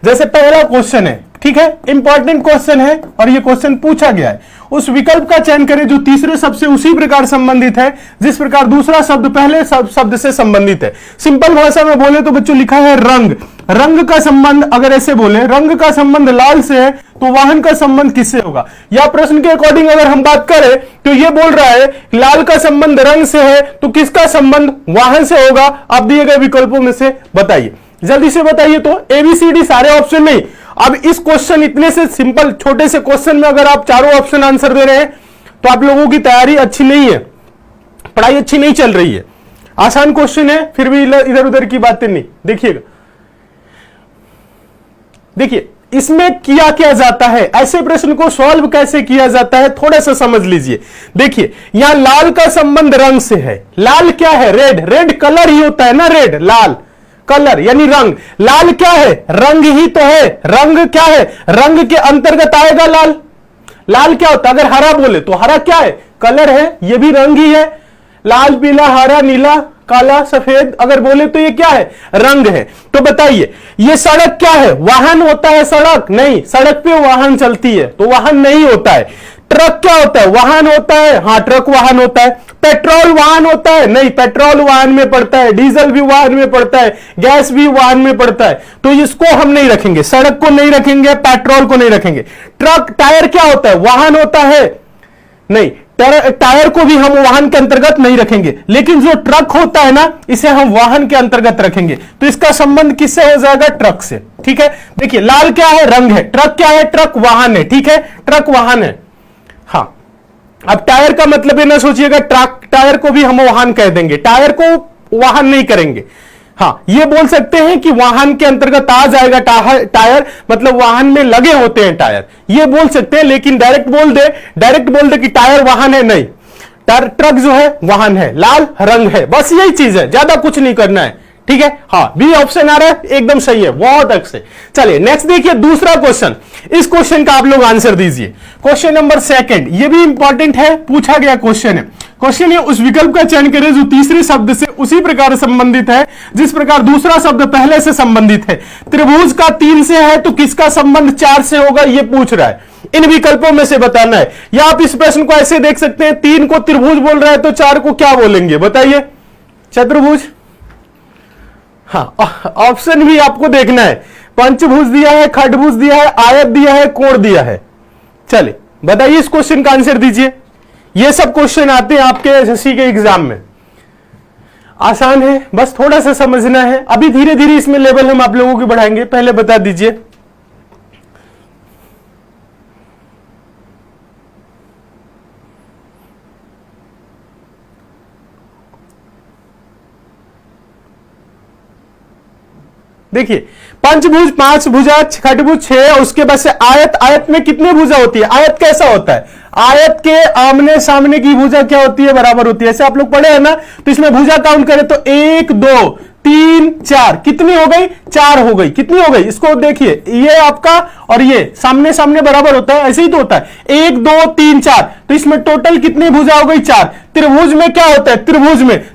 जैसे पहला क्वेश्चन है, ठीक है, इंपॉर्टेंट क्वेश्चन है और ये क्वेश्चन पूछा गया है, उस विकल्प का चयन करें जो तीसरे शब्द से उसी प्रकार संबंधित है जिस प्रकार दूसरा शब्द पहले शब्द से संबंधित है। सिंपल भाषा में बोले तो बच्चों लिखा है रंग। रंग का संबंध अगर ऐसे बोले, रंग का संबंध लाल से है तो वाहन का संबंध किससे होगा? या प्रश्न के अकॉर्डिंग अगर हम बात करें तो ये बोल रहा है लाल का संबंध रंग से है तो किसका संबंध वाहन से होगा? आप दिए गए विकल्पों में से बताइए, जल्दी से बताइए। तो एबीसीडी सारे ऑप्शन नहीं। अब इस क्वेश्चन इतने से सिंपल छोटे से क्वेश्चन में अगर आप चारों ऑप्शन आंसर दे रहे हैं तो आप लोगों की तैयारी अच्छी नहीं है, पढ़ाई अच्छी नहीं चल रही है। आसान क्वेश्चन है फिर भी इधर उधर की बातें नहीं। देखिएगा, देखिए इसमें किया क्या जाता है, ऐसे प्रश्न को सॉल्व कैसे किया जाता है थोड़ा सा समझ लीजिए। देखिए यहां लाल का संबंध रंग से है। लाल क्या है? रेड। रेड कलर ही होता है ना, रेड लाल कलर यानी रंग। लाल क्या है? रंग ही तो है। रंग क्या है? रंग के अंतर्गत आएगा लाल। लाल क्या होता है? अगर हरा बोले तो हरा क्या है? कलर है, ये भी रंग ही है। लाल पीला हरा नीला काला सफेद अगर बोले तो ये क्या है? रंग है। तो बताइए ये सड़क क्या है? वाहन होता है सड़क? नहीं, सड़क पे वाहन चलती है तो वाहन नहीं होता है। ट्रक क्या होता है? वाहन होता है? हाँ, ट्रक वाहन होता है। पेट्रोल वाहन होता है? नहीं, पेट्रोल वाहन में पड़ता है। डीजल भी वाहन में पड़ता है, गैस भी वाहन में पड़ता है। तो इसको हम नहीं रखेंगे, सड़क को नहीं रखेंगे, पेट्रोल को नहीं रखेंगे। ट्रक टायर क्या होता है? वाहन होता है? नहीं, टायर को भी हम वाहन के अंतर्गत नहीं रखेंगे। लेकिन जो ट्रक होता है ना, इसे हम वाहन के अंतर्गत रखेंगे। तो इसका संबंध किससे हो जाएगा? ट्रक से। ठीक है, देखिए लाल क्या है? रंग है। ट्रक क्या है? ट्रक वाहन है। ठीक है, ट्रक वाहन है। हाँ, अब टायर का मतलब ये ना सोचिएगा ट्रक टायर को भी हम वाहन कह देंगे, टायर को वाहन नहीं करेंगे। हाँ, ये बोल सकते हैं कि वाहन के अंतर्गत आ जाएगा टायर, मतलब वाहन में लगे होते हैं टायर, ये बोल सकते हैं। लेकिन डायरेक्ट बोल दे कि टायर वाहन है, नहीं, ट्रक जो है वाहन है, लाल रंग है, बस यही चीज है, ज्यादा कुछ नहीं करना है। ठीक है, हाँ, बी ऑप्शन आ रहा है, एकदम सही है, बहुत अच्छे। चलिए नेक्स्ट देखिए दूसरा क्वेश्चन। इस क्वेश्चन का आप लोग आंसर दीजिए। क्वेश्चन नंबर सेकंड, ये भी इंपॉर्टेंट है, पूछा गया क्वेश्चन है। क्वेश्चन ये उस विकल्प का चयन करें जो तीसरे शब्द से उसी प्रकार संबंधित है जिस प्रकार दूसरा शब्द पहले से संबंधित है। त्रिभुज का 3 से है तो किसका संबंध 4 से होगा, ये पूछ रहा है। इन विकल्पों में से बताना है। या आप इस प्रश्न को ऐसे देख सकते हैं, 3 को त्रिभुज बोल रहा है तो 4 को क्या बोलेंगे बताइए? चतुर्भुज। हाँ, ऑप्शन भी आपको देखना है। पंचभुज दिया है, खडभुज दिया है, आयत दिया है, कोण दिया है। चलिए बताइए, इस क्वेश्चन का आंसर दीजिए। ये सब क्वेश्चन आते हैं आपके एसएससी के एग्जाम में, आसान है, बस थोड़ा सा समझना है। अभी धीरे धीरे इसमें लेवल हम आप लोगों की बढ़ाएंगे, पहले बता दीजिए। देखिए पंचभुज 5 भुजा, खडभुज 6, उसके बाद से आयत। आयत में कितनी भुजा होती है? आयत कैसा होता है? आयत के आमने सामने की भुजा क्या होती है? बराबर होती है। ऐसे आप लोग पढ़े हैं ना, तो इसमें भुजा काउंट करें तो 1 2 3 4, कितनी हो गई? 4 हो गई। कितनी हो गई? इसको देखिए, ये आपका और ये सामने सामने बराबर होता है, ऐसे ही तो होता है। 1 2 3 4, तो इसमें टोटल कितनी भुजा हो गई? 4। त्रिभुज में क्या होता है?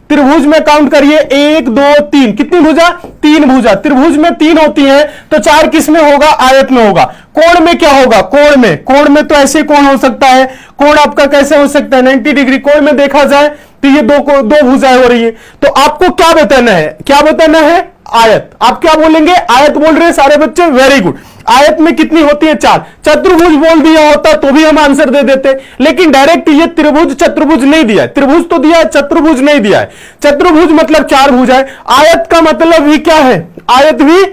त्रिभुज में काउंट करिए 1 2 3, कितनी भुजा? 3 भुजा। त्रिभुज में 3 होती है तो 4 किस में होगा? आयत में होगा। कोण में क्या होगा? कोण में तो ऐसे कोण हो सकता है। कोण आपका कैसे हो सकता है? 90 डिग्री। कोण में देखा जाए तो ये दो भुजाएं हो रही है। तो आपको क्या बताना है? क्या बताना है? आयत। आप क्या बोलेंगे? आयत बोल रहे हैं सारे बच्चे, वेरी गुड। आयत में कितनी होती है? 4। चतुर्भुज बोल दिया होता तो भी हम आंसर दे देते, लेकिन डायरेक्ट ये त्रिभुज चतुर्भुज नहीं दिया है। त्रिभुज तो दिया है, चतुर्भुज नहीं दिया है। चतुर्भुज मतलब 4 भुजाएं। आयत का मतलब भी क्या है? आयत भी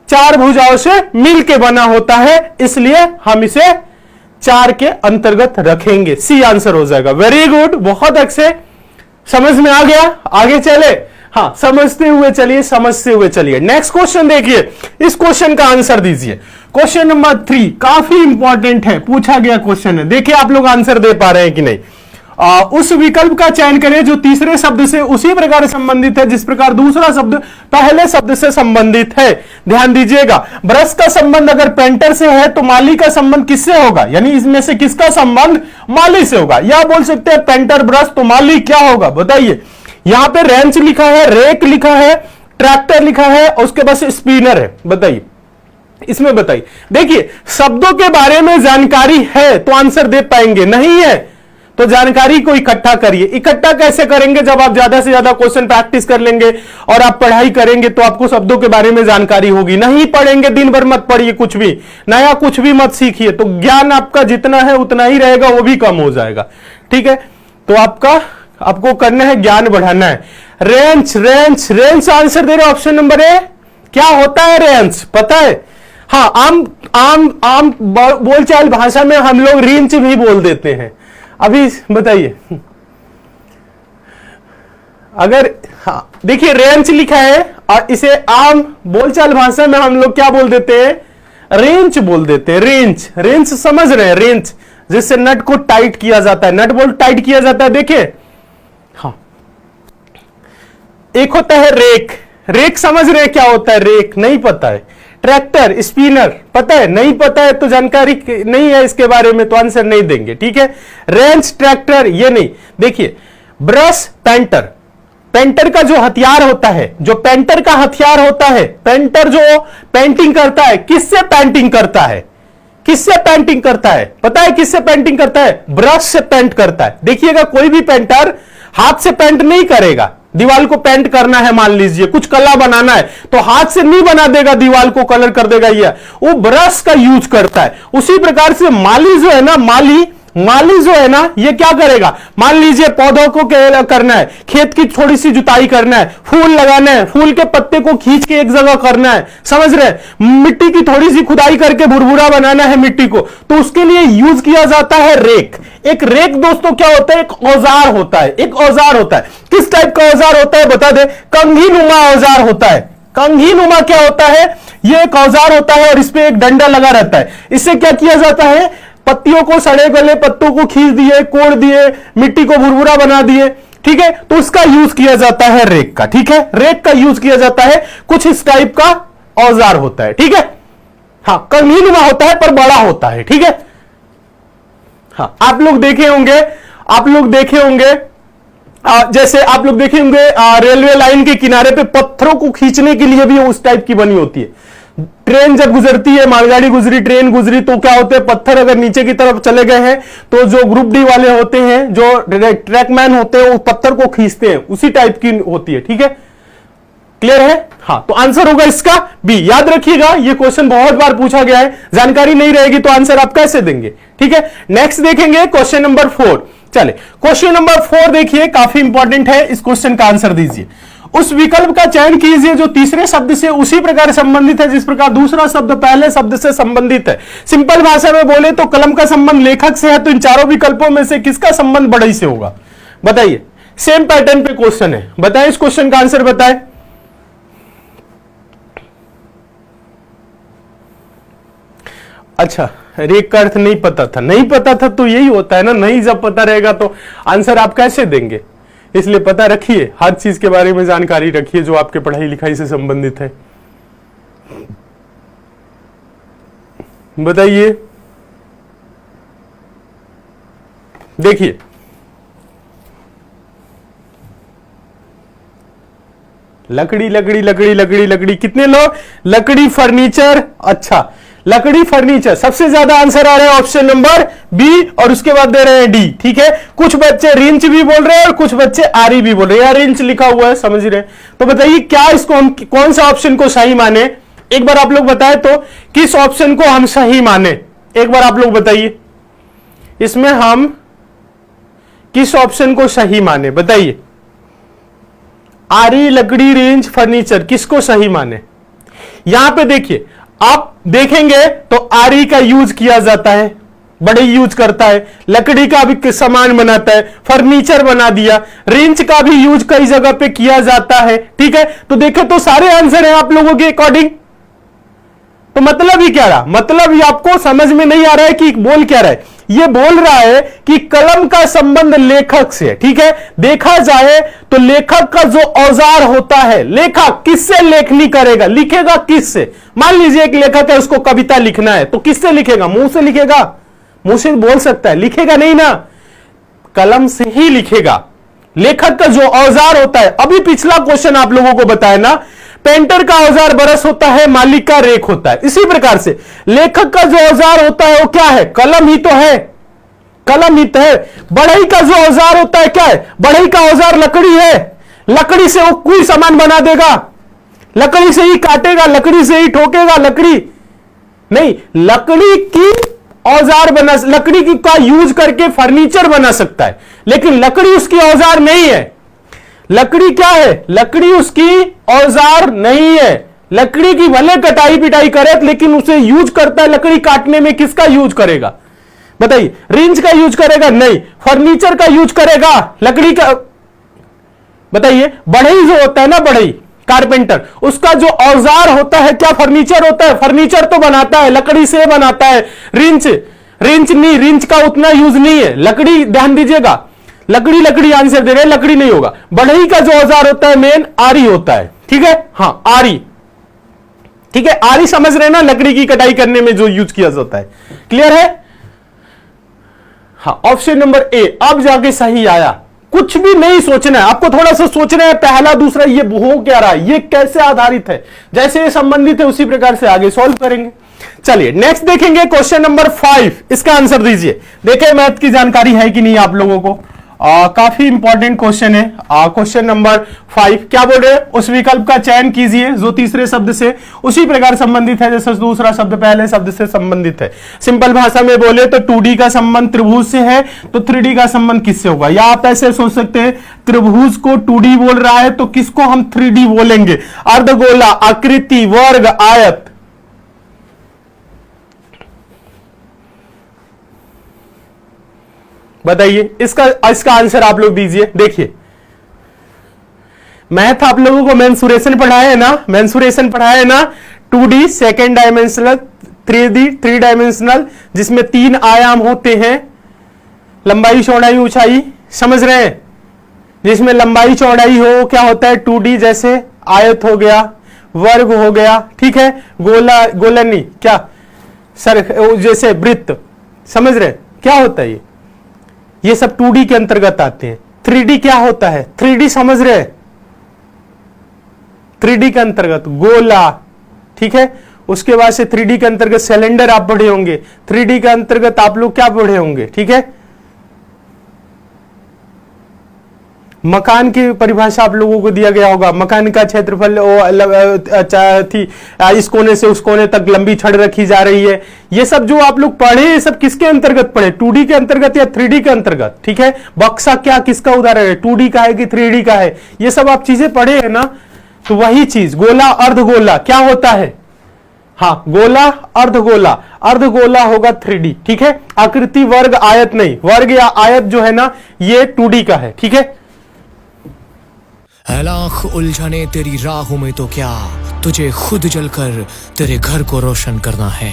4 भुजाओं से मिलके बना होता है, इसलिए हम इसे 4 के अंतर्गत रखेंगे। सी आंसर हो जाएगा। वेरी गुड, बहुत अच्छे, समझ में आ गया। आगे चले, हाँ, समझते हुए चलिए। नेक्स्ट क्वेश्चन देखिए, इस क्वेश्चन का आंसर दीजिए। क्वेश्चन नंबर 3 काफी इंपॉर्टेंट है, पूछा गया क्वेश्चन है। देखिए आप लोग आंसर दे पा रहे हैं कि नहीं। उस विकल्प का चयन करें जो तीसरे शब्द से उसी प्रकार संबंधित है जिस प्रकार दूसरा शब्द पहले शब्द से संबंधित है। ध्यान दीजिएगा, ब्रश का संबंध अगर पेंटर से है तो माली का संबंध किससे होगा? यानी इसमें से किसका संबंध माली से होगा? या बोल सकते हैं पेंटर ब्रश, तो माली क्या होगा बताइए? यहां पे रेंच लिखा है, रेक लिखा है, ट्रैक्टर लिखा है, और उसके बाद स्पिनर है। बताइए इसमें बताइए। देखिए, शब्दों के बारे में जानकारी है तो आंसर दे पाएंगे, नहीं है तो जानकारी को इकट्ठा करिए। इकट्ठा कैसे करेंगे? जब आप ज्यादा से ज्यादा क्वेश्चन प्रैक्टिस कर लेंगे और आप पढ़ाई करेंगे तो आपको शब्दों के बारे में जानकारी होगी। नहीं पढ़ेंगे, दिन भर मत पढ़िए, कुछ भी नया कुछ भी मत सीखिए, तो ज्ञान आपका जितना है उतना ही रहेगा, वो भी कम हो जाएगा। ठीक है, तो आपको करना है, ज्ञान बढ़ाना है। रेंज, रेंज, रेंज आंसर दे रहे ऑप्शन नंबर ए। क्या होता है रेंज? पता है? हाँ, आम आम आम बोलचाल भाषा में हम लोग रेंज भी बोल देते हैं। अभी बताइए, अगर हाँ देखिए रेंज लिखा है और इसे आम बोलचाल भाषा में हम लोग क्या बोल देते हैं? रेंज बोल देते हैं। रेंज, रेंज समझ रहे हैं? रेंज जिससे नट को टाइट किया जाता है, नट बोल्ट टाइट किया जाता है। देखिए, हाँ, एक होता है रेक। रेक समझ रहे हैं क्या होता है? रेक नहीं पता है। ट्रैक्टर, स्पिनर पता है? नहीं पता है तो जानकारी नहीं है इसके बारे में तो आंसर नहीं देंगे। ठीक है, रेंच, ट्रैक्टर ये नहीं। देखिए, ब्रश, पेंटर, पेंटर का जो हथियार होता है, जो पेंटर का हथियार होता है, पेंटर जो पेंटिंग करता है, किससे पेंटिंग करता है? किससे पेंटिंग करता है? पता है किससे पेंटिंग करता है? ब्रश से पेंट करता है। देखिएगा, कोई भी पेंटर हाथ से पेंट नहीं करेगा। दीवार को पेंट करना है, मान लीजिए कुछ कला बनाना है तो हाथ से नहीं बना देगा, दीवार को कलर कर देगा, ये वो ब्रश का यूज करता है। उसी प्रकार से माली जो है ना, माली जो है ना, ये क्या करेगा? मान लीजिए पौधों को करना है, खेत की थोड़ी सी जुताई करना है, फूल लगाना है, फूल के पत्ते को खींच के एक जगह करना है, समझ रहे? मिट्टी की थोड़ी सी खुदाई करके भुरभुरा बनाना है मिट्टी को, तो उसके लिए यूज किया जाता है रेक। एक रेक दोस्तों क्या होता है? एक औजार होता है। एक औजार होता है। किस टाइप का औजार होता है बता दे? कंघी नुमा औजार होता है। कंघी नुमा क्या होता है? यह एक औजार होता है और इस पे एक डंडा लगा रहता है। इससे क्या किया जाता है? पत्तियों को, सड़े गले पत्तों को खींच दिए, कोड़ दिए, मिट्टी को भुरभुरा बना दिए। ठीक है, तो उसका यूज किया जाता है रेक का। ठीक है, रेक का यूज किया जाता है, कुछ इस टाइप का औजार होता है। ठीक है, हाँ, कंघी नुमा होता है पर बड़ा होता है। ठीक है, हाँ, आप लोग देखे होंगे जैसे आप लोग देखे होंगे रेलवे लाइन के किनारे पे पत्थरों को खींचने के लिए भी उस टाइप की बनी होती है। ट्रेन जब गुजरती है, मालगाड़ी गुजरी, ट्रेन गुजरी, तो क्या होते हैं? पत्थर अगर नीचे की तरफ चले गए हैं तो जो ग्रुप डी वाले होते हैं, जो ट्रैकमैन होते हैं, वो पत्थर को खींचते हैं, उसी टाइप की होती है। ठीक है, क्लियर है? हाँ, तो आंसर होगा इसका बी। याद रखिएगा, ये क्वेश्चन बहुत बार पूछा गया है। जानकारी नहीं रहेगी तो आंसर आप कैसे देंगे? ठीक है, नेक्स्ट देखेंगे क्वेश्चन नंबर 4। चले, क्वेश्चन नंबर 4 देखिए, काफी इंपॉर्टेंट है। इस क्वेश्चन का आंसर दीजिए। उस विकल्प का चयन कीजिए जो तीसरे शब्द से उसी प्रकार संबंधित है जिस प्रकार दूसरा शब्द पहले शब्द से संबंधित है। सिंपल भाषा में बोले तो कलम का संबंध लेखक से है, तो इन चारों विकल्पों में से किसका संबंध बढ़ई से होगा? बताइए। सेम पैटर्न पे क्वेश्चन है, बताएं इस क्वेश्चन का आंसर बताएं। अच्छा, रेक का अर्थ नहीं पता था। नहीं पता था तो यही होता है ना, नहीं जब पता रहेगा तो आंसर आप कैसे देंगे? इसलिए पता रखिए, हर चीज के बारे में जानकारी रखिए जो आपके पढ़ाई लिखाई से संबंधित है। बताइए। देखिए, लकड़ी लकड़ी लकड़ी लकड़ी लकड़ी, कितने लोग? लकड़ी, फर्नीचर। अच्छा, लकड़ी, फर्नीचर, सबसे ज्यादा आंसर आ रहा है ऑप्शन नंबर बी और उसके बाद दे रहे हैं डी। ठीक है, कुछ बच्चे रिंच भी बोल रहे हैं और कुछ बच्चे आरी भी बोल रहे हैं। रिंच लिखा हुआ है, समझ रहे हैं? तो बताइए क्या इसको हम कौन सा ऑप्शन को सही माने? एक बार आप लोग बताएं तो किस ऑप्शन को हम सही माने? एक बार आप लोग बताइए, इसमें हम किस ऑप्शन को सही माने? बताइए। आरी, लकड़ी, रेंज, फर्नीचर, किसको सही माने? यहां पे देखिए, आप देखेंगे तो आरी का यूज किया जाता है, बड़े यूज करता है, लकड़ी का भी सामान बनाता है, फर्नीचर बना दिया, रेंज का भी यूज कई जगह पे किया जाता है। ठीक है, तो देखे तो सारे आंसर हैं आप लोगों के अकॉर्डिंग। तो मतलब ही क्या रहा? मतलब ये आपको समझ में नहीं आ रहा है कि बोल क्या रहा है? ये बोल रहा है कि कलम का संबंध लेखक से है। ठीक है, देखा जाए तो लेखक का जो औजार होता है, लेखक किससे लेखनी करेगा? लिखेगा किससे? मान लीजिए एक लेखक है, उसको कविता लिखना है तो किससे लिखेगा? मुंह से लिखेगा? मुंह से बोल सकता है, लिखेगा नहीं ना, कलम से ही लिखेगा। लेखक का जो औजार होता है, अभी पिछला क्वेश्चन आप लोगों को बताया ना, पेंटर का औजार बरस होता है, मालिक का रेक होता है। इसी प्रकार से लेखक का जो औजार होता है वो क्या है? कलम ही तो है, कलम ही तो है। बढ़ई का जो औजार होता है क्या है? बढ़ई का औजार लकड़ी है, लकड़ी से वो कोई सामान बना देगा, लकड़ी से ही काटेगा, लकड़ी से ही ठोकेगा, लकड़ी नहीं, लकड़ी की औजार बना, लकड़ी की का यूज करके फर्नीचर बना सकता है, लेकिन लकड़ी उसकी औजार नहीं है। लकड़ी क्या है? लकड़ी उसकी औजार नहीं है। लकड़ी की भले कटाई पिटाई करे, लेकिन उसे यूज करता है लकड़ी काटने में। किसका यूज करेगा बताइए? रिंच का यूज करेगा? नहीं। फर्नीचर का यूज करेगा, लकड़ी का बताइए। बढ़ई जो होता है ना, बढ़ई कारपेंटर, उसका जो औजार होता है क्या फर्नीचर होता है? फर्नीचर तो बनाता है, लकड़ी से बनाता है। रिंच, रिंच नहीं, रिंच का उतना यूज नहीं है। लकड़ी, ध्यान दीजिएगा, लकड़ी लकड़ी आंसर दे रहे हैं, लकड़ी नहीं होगा। बढ़ई का जो औजार होता है मेन आरी होता है, ठीक है? हां, आरी, ठीक है? आरी समझ रहे हैं ना, लकड़ी की कटाई करने में जो यूज किया जाता है। क्लियर है? हाँ, ऑप्शन नंबर ए अब जाके सही आया। कुछ भी नहीं सोचना है आपको, थोड़ा सा सोचना है पहला दूसरा ये हो क्या रहा है, ये कैसे आधारित है, जैसे ये संबंधित है उसी प्रकार से आगे सॉल्व करेंगे। चलिए नेक्स्ट देखेंगे क्वेश्चन नंबर 5, इसका आंसर दीजिए। देखिए मैथ की जानकारी है कि नहीं आप लोगों को, काफी इंपॉर्टेंट क्वेश्चन है। क्वेश्चन नंबर 5 क्या बोल रहे हैं? उस विकल्प का चयन कीजिए जो तीसरे शब्द से उसी प्रकार संबंधित है जैसे दूसरा शब्द पहले शब्द से संबंधित है। सिंपल भाषा में बोले तो 2D का संबंध त्रिभुज से है, तो 3D का संबंध किससे होगा? या आप ऐसे सोच सकते हैं, त्रिभुज को 2D बोल रहा है तो किसको हम 3D बोलेंगे? अर्धगोला, आकृति, वर्ग, आयत। बताइए इसका आंसर आप लोग दीजिए। देखिए मैथ आप लोगों को मेंसुरेशन पढ़ाया है ना, मेंसुरेशन पढ़ाया है ना, 2D, second dimensional, 3D, 3 dimensional, जिसमें 3 आयाम होते हैं, लंबाई चौड़ाई ऊंचाई, समझ रहे हैं? जिसमें लंबाई चौड़ाई हो क्या होता है? 2D, जैसे आयत हो गया, वर्ग हो गया, ठीक है? गोला, गोला नहीं, क्या सर, जैसे वृत्त, समझ रहे हैं क्या होता है ये सब 2D के अंतर्गत आते हैं। 3D क्या होता है? 3D समझ रहे हैं? 3D के अंतर्गत गोला, ठीक है? उसके बाद से 3D के अंतर्गत सिलेंडर आप पढ़े होंगे, 3D के अंतर्गत आप लोग क्या पढ़े होंगे, ठीक है? मकान की परिभाषा आप लोगों को दिया गया होगा, मकान का क्षेत्रफल थी, इस कोने से उस कोने तक लंबी छड़ रखी जा रही है। ये सब जो आप लोग पढ़े, ये सब किसके अंतर्गत पढ़े? 2D के अंतर्गत या 3D के अंतर्गत, ठीक है? बक्सा क्या किसका उदाहरण है? 2D का है कि 3D का है? ये सब आप चीजें पढ़े हैं ना, तो वही चीज गोला, अर्धगोला क्या होता है? हाँ, गोला, अर्धगोला, अर्धगोला होगा 3D, ठीक है? आकृति, वर्ग, आयत नहीं, वर्ग या आयत जो है ना ये 2D का है, ठीक है? लाख उलझने तेरी राहों में तो क्या, तुझे खुद जलकर तेरे घर को रोशन करना है।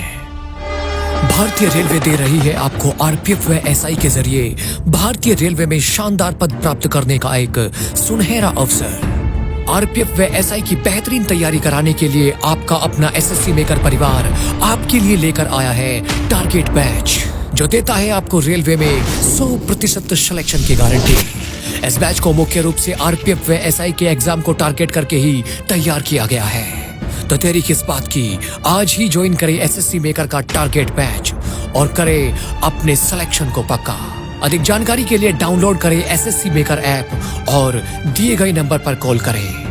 भारतीय रेलवे दे रही है आपको आरपीएफ व एसआई के जरिए भारतीय रेलवे में शानदार पद प्राप्त करने का एक सुनहरा अवसर। आरपीएफ व एसआई की बेहतरीन तैयारी कराने के लिए आपका अपना एसएससी मेकर परिवार आपके लिए लेकर आया है टारगेट बैच, जो देता है आपको रेलवे में 100% सिलेक्शन की गारंटी। इस बैच को मुख्य रूप से आरपीएफ व एसआई के एग्जाम को टारगेट करके ही तैयार किया गया है। तो देरी किस बात की, आज ही ज्वाइन करें एसएससी मेकर का टारगेट बैच और करें अपने सिलेक्शन को पक्का। अधिक जानकारी के लिए डाउनलोड करें एसएससी मेकर ऐप और दिए गए नंबर पर कॉल करें।